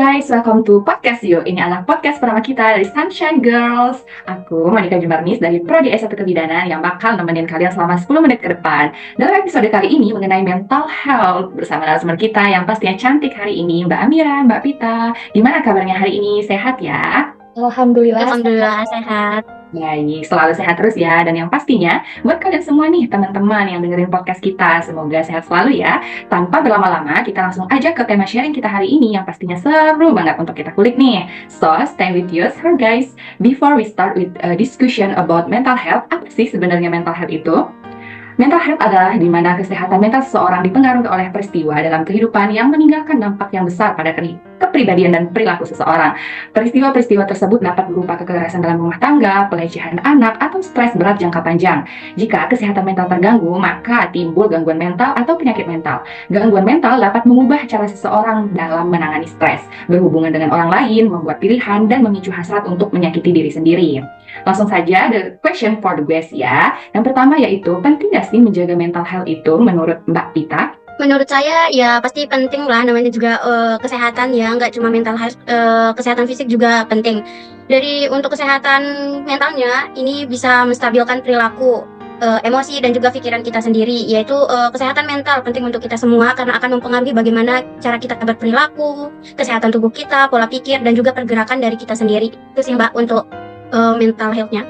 guys, welcome to Podcast You. Ini adalah podcast pertama kita dari Sunshine Girls. Aku, Monica Jumarnis dari Prodi S1 Kebidanan yang bakal nemenin kalian selama 10 menit ke depan. Dalam episode kali ini mengenai mental health bersama narasumber kita yang pastinya cantik hari ini, Mbak Amira, Mbak Pita. Gimana kabarnya hari ini? Sehat ya? Alhamdulillah sehat. Baik, selalu sehat terus ya. Dan yang pastinya buat kalian semua nih teman-teman yang dengerin podcast kita, semoga sehat selalu ya. Tanpa berlama-lama, kita langsung aja ke tema sharing kita hari ini yang pastinya seru banget untuk kita kulik nih. So, stay with us here guys. Before we start with a discussion about mental health, apa sih sebenarnya mental health itu? Mental health adalah di mana kesehatan mental seseorang dipengaruhi oleh peristiwa dalam kehidupan yang meninggalkan dampak yang besar pada kepribadian dan perilaku seseorang. Peristiwa-peristiwa tersebut dapat berupa kekerasan dalam rumah tangga, pelecehan anak, atau stres berat jangka panjang. Jika kesehatan mental terganggu, maka timbul gangguan mental atau penyakit mental. Gangguan mental dapat mengubah cara seseorang dalam menangani stres, berhubungan dengan orang lain, membuat pilihan, dan memicu hasrat untuk menyakiti diri sendiri. Langsung saja the question for the guest ya. Yang pertama yaitu, penting gak sih menjaga mental health itu menurut Mbak Pita? Menurut saya ya pasti penting lah, namanya juga kesehatan ya, nggak cuma mental health, kesehatan fisik juga penting. Untuk kesehatan mentalnya ini bisa menstabilkan perilaku, emosi dan juga pikiran kita sendiri, yaitu kesehatan mental penting untuk kita semua karena akan mempengaruhi bagaimana cara kita berperilaku, kesehatan tubuh kita, pola pikir dan juga pergerakan dari kita sendiri. Itu sih Mbak untuk mental health-nya.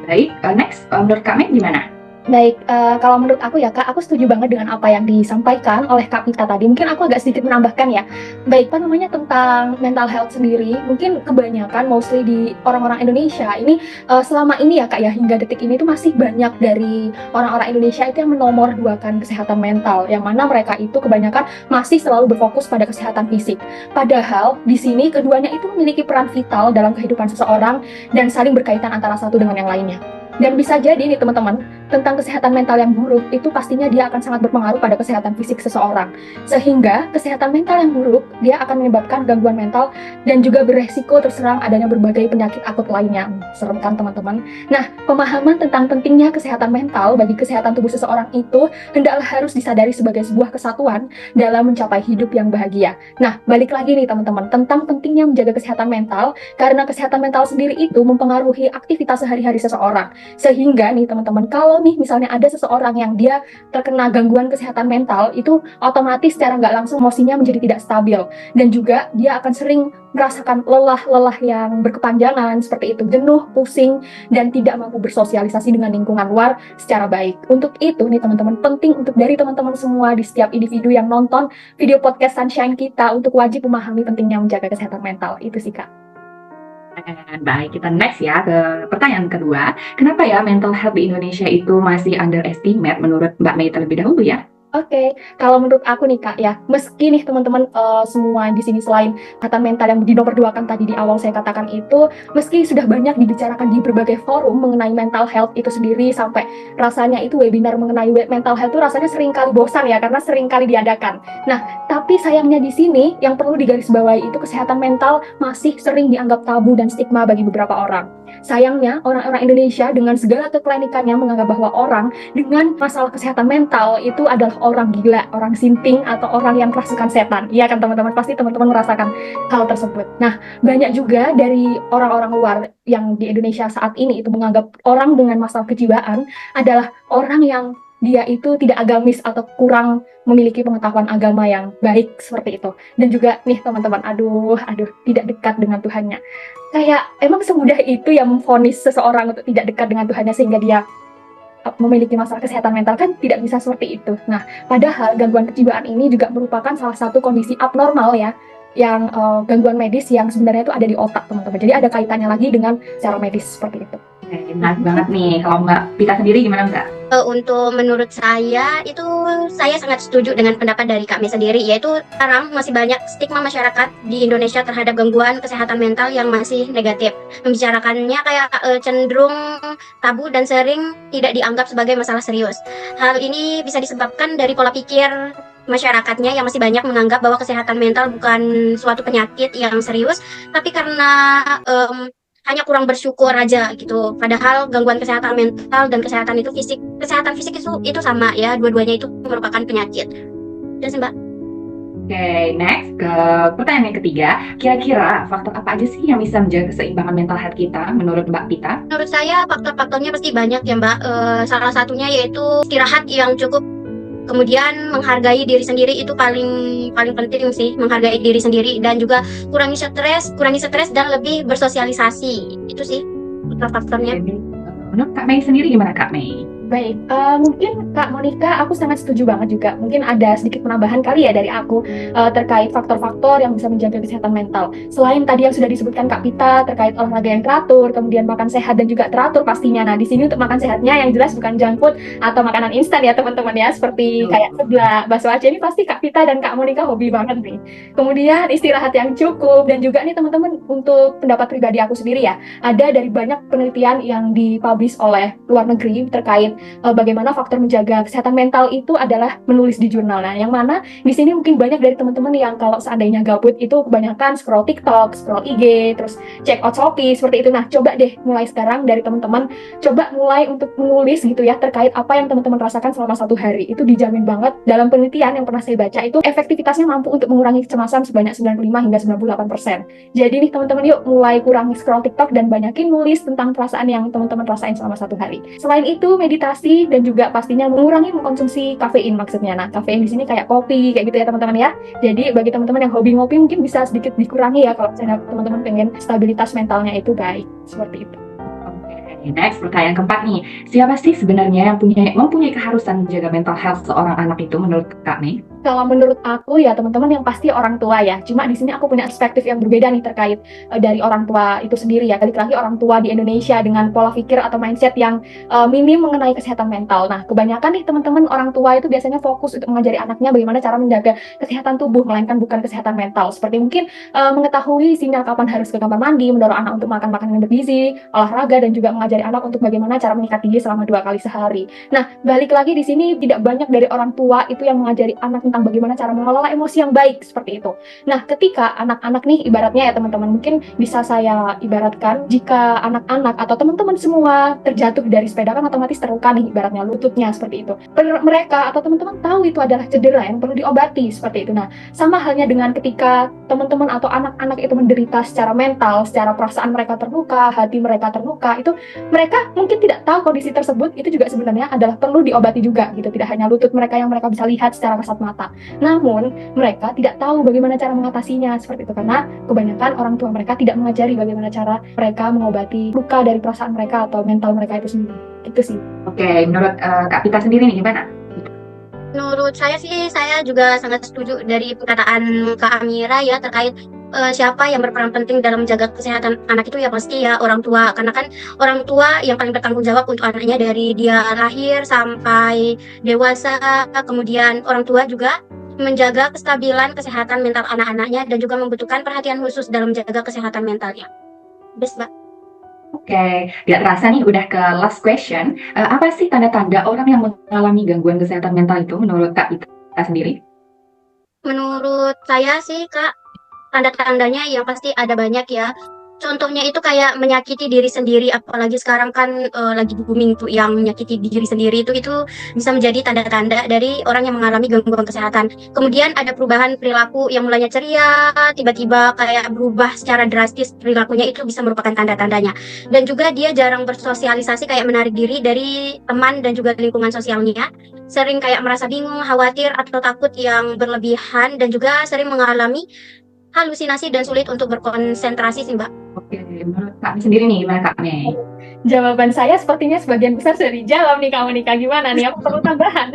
Baik, next, menurut Kak Meg gimana? Baik, kalau menurut aku ya Kak, aku setuju banget dengan apa yang disampaikan oleh Kak Pita tadi. Mungkin aku agak sedikit menambahkan ya. Baik, apa namanya tentang mental health sendiri, mungkin kebanyakan mostly di orang-orang Indonesia ini selama ini ya Kak ya, hingga detik ini tuh masih banyak dari orang-orang Indonesia itu yang menomorduakan kesehatan mental, yang mana mereka itu kebanyakan masih selalu berfokus pada kesehatan fisik. Padahal di sini keduanya itu memiliki peran vital dalam kehidupan seseorang dan saling berkaitan antara satu dengan yang lainnya. Dan bisa jadi nih teman-teman, tentang kesehatan mental yang buruk itu pastinya dia akan sangat berpengaruh pada kesehatan fisik seseorang. Sehingga kesehatan mental yang buruk dia akan menyebabkan gangguan mental dan juga beresiko terserang adanya berbagai penyakit akut lainnya. Serem kan teman-teman? Nah, pemahaman tentang pentingnya kesehatan mental bagi kesehatan tubuh seseorang itu hendaklah harus disadari sebagai sebuah kesatuan dalam mencapai hidup yang bahagia. Nah, balik lagi nih teman-teman, tentang pentingnya menjaga kesehatan mental, karena kesehatan mental sendiri itu mempengaruhi aktivitas sehari-hari seseorang. Sehingga nih teman-teman, kalau nih misalnya ada seseorang yang dia terkena gangguan kesehatan mental, itu otomatis secara nggak langsung emosinya menjadi tidak stabil. Dan juga dia akan sering merasakan lelah-lelah yang berkepanjangan seperti itu, jenuh, pusing, dan tidak mampu bersosialisasi dengan lingkungan luar secara baik. Untuk itu nih teman-teman, penting untuk dari teman-teman semua di setiap individu yang nonton video podcast Sunshine kita untuk wajib memahami pentingnya menjaga kesehatan mental. Itu sih Kak. Baik, kita next ya ke pertanyaan kedua. Kenapa ya mental health di Indonesia itu masih underestimate menurut Mbak Mei terlebih dahulu ya? Oke, kalau menurut aku nih Kak ya, meski nih teman-teman semua di sini selain kesehatan mental yang dinomorduakan tadi di awal saya katakan itu, meski sudah banyak dibicarakan di berbagai forum mengenai mental health itu sendiri, sampai rasanya itu webinar mengenai mental health itu rasanya sering kali bosan ya, karena sering kali diadakan. Nah, tapi sayangnya di sini yang perlu digarisbawahi itu kesehatan mental masih sering dianggap tabu dan stigma bagi beberapa orang. Sayangnya orang-orang Indonesia dengan segala keklinikannya menganggap bahwa orang dengan masalah kesehatan mental itu adalah orang gila, orang sinting, atau orang yang kerasukan setan. Iya kan teman-teman, pasti teman-teman merasakan hal tersebut. Nah, banyak juga dari orang-orang luar yang di Indonesia saat ini itu menganggap orang dengan masalah kejiwaan adalah orang yang dia itu tidak agamis atau kurang memiliki pengetahuan agama yang baik seperti itu. Dan juga nih teman-teman, aduh, tidak dekat dengan Tuhannya. Kayak emang semudah itu yang memvonis seseorang untuk tidak dekat dengan Tuhannya sehingga dia memiliki masalah kesehatan mental, kan tidak bisa seperti itu. Nah, padahal gangguan kejiwaan ini juga merupakan salah satu kondisi abnormal ya, yang gangguan medis yang sebenarnya itu ada di otak teman-teman. Jadi ada kaitannya lagi dengan secara medis seperti itu. Menarik banget nih. Kalau Mbak Pita sendiri gimana Mbak? Untuk menurut saya itu saya sangat setuju dengan pendapat dari kami sendiri, yaitu sekarang masih banyak stigma masyarakat di Indonesia terhadap gangguan kesehatan mental yang masih negatif. Membicarakannya kayak cenderung tabu dan sering tidak dianggap sebagai masalah serius. Hal ini bisa disebabkan dari pola pikir masyarakatnya yang masih banyak menganggap bahwa kesehatan mental bukan suatu penyakit yang serius, tapi karena hanya kurang bersyukur aja gitu. Padahal gangguan kesehatan mental dan kesehatan fisik itu sama ya, dua-duanya itu merupakan penyakit. Dan sih Mbak. Oke, next ke pertanyaan yang ketiga. Kira-kira faktor apa aja sih yang bisa menjaga keseimbangan mental health kita menurut Mbak Pita? Menurut saya faktor-faktornya pasti banyak ya Mbak. Salah satunya yaitu istirahat yang cukup. Kemudian menghargai diri sendiri itu paling paling penting sih, menghargai diri sendiri dan juga kurangi stres dan lebih bersosialisasi. Itu sih faktor-faktornya. Oke, menurut Kak Mei sendiri gimana Kak Mei? Baik, mungkin Kak Monica, aku sangat setuju banget juga. Mungkin ada sedikit penambahan kali ya dari aku terkait faktor-faktor yang bisa menjaga kesehatan mental. Selain tadi yang sudah disebutkan Kak Pita terkait olahraga yang teratur, kemudian makan sehat dan juga teratur pastinya. Nah, di sini untuk makan sehatnya yang jelas bukan junk food atau makanan instan ya teman-teman ya, seperti kayak seblak, bakso aci. Ini pasti Kak Pita dan Kak Monica hobi banget nih. Kemudian istirahat yang cukup dan juga nih teman-teman, untuk pendapat pribadi aku sendiri ya, ada dari banyak penelitian yang dipublish oleh luar negeri terkait bagaimana faktor menjaga kesehatan mental itu adalah menulis di jurnal. Nah, yang mana di sini mungkin banyak dari teman-teman yang kalau seandainya gabut itu kebanyakan scroll TikTok, scroll IG, terus check out Shopee seperti itu. Nah, coba deh mulai sekarang dari teman-teman, coba mulai untuk menulis gitu ya terkait apa yang teman-teman rasakan selama satu hari. Itu dijamin banget dalam penelitian yang pernah saya baca itu efektivitasnya mampu untuk mengurangi kecemasan sebanyak 95 hingga 98%. Jadi nih teman-teman, yuk mulai kurangi scroll TikTok dan banyakin nulis tentang perasaan yang teman-teman rasain selama satu hari. Selain itu, meditasi dan juga pastinya mengurangi mengkonsumsi kafein maksudnya. Nah, kafein di sini kayak kopi, kayak gitu ya teman-teman ya. Jadi bagi teman-teman yang hobi ngopi mungkin bisa sedikit dikurangi ya kalau misalnya teman-teman pengen stabilitas mentalnya itu baik. Seperti itu. Oke, next pertanyaan keempat nih. Siapa sih sebenarnya yang mempunyai keharusan menjaga mental health seorang anak itu menurut Kak Mei? Kalau menurut aku ya teman-teman yang pasti orang tua ya. Cuma di sini aku punya perspektif yang berbeda nih terkait dari orang tua itu sendiri ya. Balik lagi orang tua di Indonesia dengan pola pikir atau mindset yang minim mengenai kesehatan mental. Nah, kebanyakan nih teman-teman orang tua itu biasanya fokus untuk mengajari anaknya bagaimana cara menjaga kesehatan tubuh, melainkan bukan kesehatan mental. Seperti mungkin mengetahui sinyal kapan harus ke kamar mandi, mendorong anak untuk makan makanan yang bergizi, olahraga, dan juga mengajari anak untuk bagaimana cara mengikat gigi selama 2 kali sehari. Nah, balik lagi di sini tidak banyak dari orang tua itu yang mengajari anak tentang bagaimana cara mengelola emosi yang baik seperti itu. Nah, ketika anak-anak nih ibaratnya ya teman-teman, mungkin bisa saya ibaratkan jika anak-anak atau teman-teman semua terjatuh dari sepeda kan otomatis terluka nih ibaratnya lututnya seperti itu. Mereka atau teman-teman tahu itu adalah cedera yang perlu diobati seperti itu. Nah, sama halnya dengan ketika teman-teman atau anak-anak itu menderita secara mental, secara perasaan mereka terluka, hati mereka terluka, itu mereka mungkin tidak tahu kondisi tersebut itu juga sebenarnya adalah perlu diobati juga gitu. Tidak hanya lutut mereka yang mereka bisa lihat secara kasat mata. Namun, mereka tidak tahu bagaimana cara mengatasinya seperti itu karena kebanyakan orang tua mereka tidak mengajari bagaimana cara mereka mengobati luka dari perasaan mereka atau mental mereka itu sendiri. Itu sih. Oke, menurut Kak Pita sendiri nih gimana? Menurut saya sih, saya juga sangat setuju dari perkataan Kak Amira ya terkait siapa yang berperan penting dalam menjaga kesehatan anak itu ya pasti ya orang tua. Karena kan orang tua yang paling bertanggung jawab untuk anaknya dari dia lahir sampai dewasa. Kemudian orang tua juga menjaga kestabilan kesehatan mental anak-anaknya dan juga membutuhkan perhatian khusus dalam menjaga kesehatan mentalnya. Best, Mbak. Oke, gak terasa nih udah ke last question. Apa sih tanda-tanda orang yang mengalami gangguan kesehatan mental itu menurut Kak Pita sendiri? Menurut saya sih, Kak, tanda-tandanya yang pasti ada banyak ya. Contohnya itu kayak menyakiti diri sendiri, apalagi sekarang kan lagi booming tuh yang menyakiti diri sendiri itu bisa menjadi tanda-tanda dari orang yang mengalami gangguan kesehatan. Kemudian ada perubahan perilaku yang mulanya ceria, tiba-tiba kayak berubah secara drastis perilakunya, itu bisa merupakan tanda-tandanya. Dan juga dia jarang bersosialisasi, kayak menarik diri dari teman dan juga lingkungan sosialnya. Sering kayak merasa bingung, khawatir atau takut yang berlebihan dan juga sering mengalami halusinasi dan sulit untuk berkonsentrasi sih, Mbak. Oke, menurut Kak Mei sendiri nih gimana Kak Mei? Jawaban saya sepertinya sebagian besar sudah dijawab nih Kak Monica. Gimana nih? Aku perlu tambahan.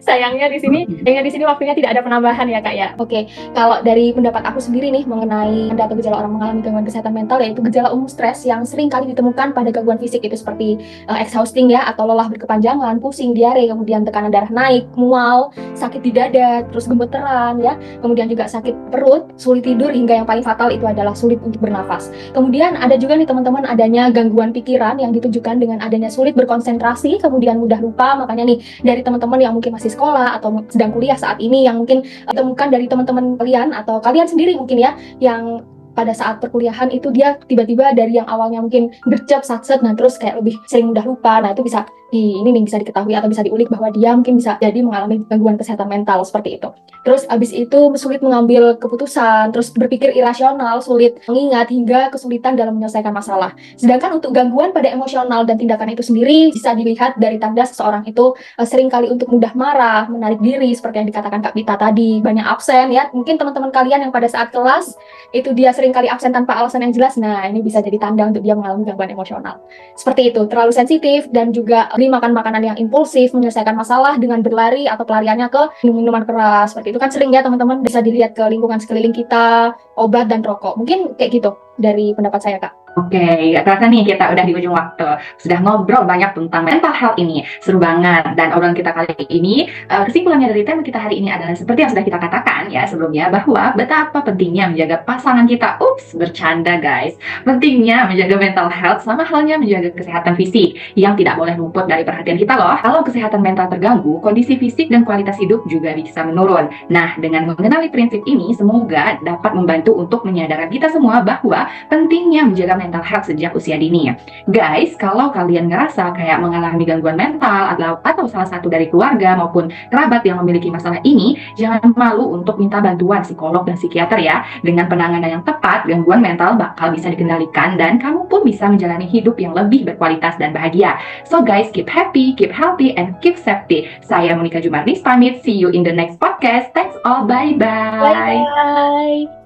Sayangnya di sini waktunya tidak ada penambahan ya Kak ya. Oke, kalau dari pendapat aku sendiri nih mengenai tanda atau gejala orang mengalami gangguan kesehatan mental, yaitu gejala umum stres yang sering kali ditemukan pada gangguan fisik itu seperti exhausting ya, atau lelah berkepanjangan, pusing, diare, kemudian tekanan darah naik, mual, sakit di dada, terus gemeteran ya, kemudian juga sakit perut, sulit tidur, hingga yang paling fatal itu adalah sulit untuk bernafas. Kemudian ada juga nih teman-teman adanya gangguan pikiran yang ditunjukkan dengan adanya sulit berkonsentrasi, kemudian mudah lupa. Makanya nih dari teman-teman yang mungkin masih sekolah atau sedang kuliah saat ini, yang mungkin ditemukan dari teman-teman kalian atau kalian sendiri mungkin ya, yang pada saat perkuliahan itu dia tiba-tiba dari yang awalnya mungkin gercep, satset, nah terus kayak lebih sering mudah lupa. Nah itu bisa ini nih bisa diketahui atau bisa diulik bahwa dia mungkin bisa jadi mengalami gangguan kesehatan mental seperti itu. Terus abis itu sulit mengambil keputusan, terus berpikir irasional, sulit mengingat hingga kesulitan dalam menyelesaikan masalah. Sedangkan untuk gangguan pada emosional dan tindakan itu sendiri bisa dilihat dari tanda seseorang itu seringkali untuk mudah marah, menarik diri seperti yang dikatakan Kak Pita tadi, banyak absen ya. Mungkin teman-teman kalian yang pada saat kelas itu dia seringkali absen tanpa alasan yang jelas. Nah, ini bisa jadi tanda untuk dia mengalami gangguan emosional. Seperti itu, terlalu sensitif dan juga makan makanan yang impulsif, menyelesaikan masalah dengan berlari atau pelariannya ke minuman keras. Seperti itu kan sering ya teman-teman, bisa dilihat ke lingkungan sekeliling kita, obat dan rokok. Mungkin kayak gitu dari pendapat saya, Kak. Oke, gak terasa nih kita udah di ujung waktu. Sudah ngobrol banyak tentang mental health ini. Seru banget. Dan obrolan kita kali ini, kesimpulannya dari tema kita hari ini adalah seperti yang sudah kita katakan ya sebelumnya, bahwa betapa pentingnya menjaga pasangan kita. Ups, bercanda guys. Pentingnya menjaga mental health sama halnya menjaga kesehatan fisik yang tidak boleh luput dari perhatian kita loh. Kalau kesehatan mental terganggu, kondisi fisik dan kualitas hidup juga bisa menurun. Nah, dengan mengenali prinsip ini, semoga dapat membantu untuk menyadarkan kita semua bahwa pentingnya menjaga mental health sejak usia dini ya. Guys, kalau kalian ngerasa kayak mengalami gangguan mental atau salah satu dari keluarga maupun kerabat yang memiliki masalah ini, jangan malu untuk minta bantuan psikolog dan psikiater ya. Dengan penanganan yang tepat, gangguan mental bakal bisa dikendalikan dan kamu pun bisa menjalani hidup yang lebih berkualitas dan bahagia. So guys, keep happy, keep healthy, and keep safety. Saya Monica Jumarnis pamit. See you in the next podcast. Thanks all. Bye-bye. Bye-bye.